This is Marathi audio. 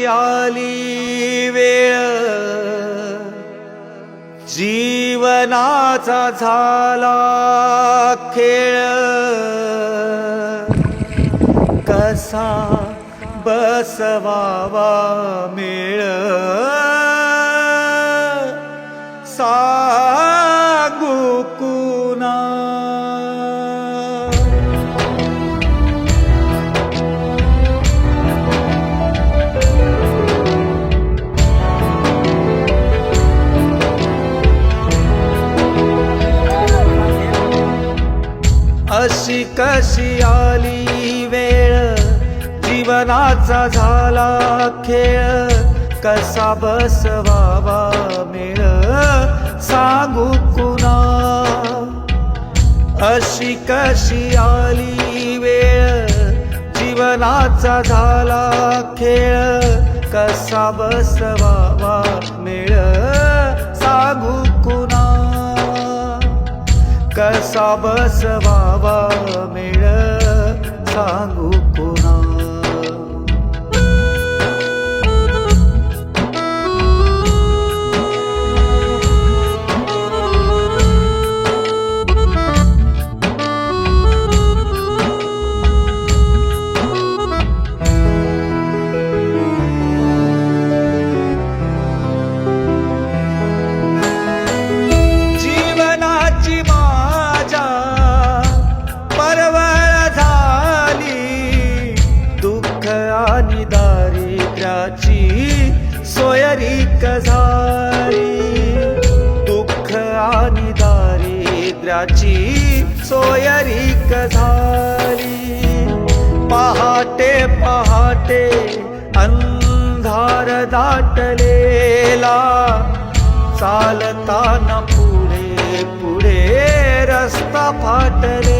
आली वेळ, जीवनाचा झाला खेळ, कसा बसवावा मेळ, सांगू कुणा. अशी कशी आली वेळ, जीवनाचा झाला खेळ, कसा बसवावा मेळ, सांगू कुणा. अशी कशी आली वेळ, जीवनाचा झाला खेळ, कसा बसवावा मेळ, सांगू कुणा. कसा बसवावा मेळ, सांगू कुणा. सोयरीक झाली, दुःख आणि दारिद्र्याची सोयरीक झाली. पहाटे पहाटे अंधार दाटलेला, चालताना पुढे पुढे रस्ता फाटले.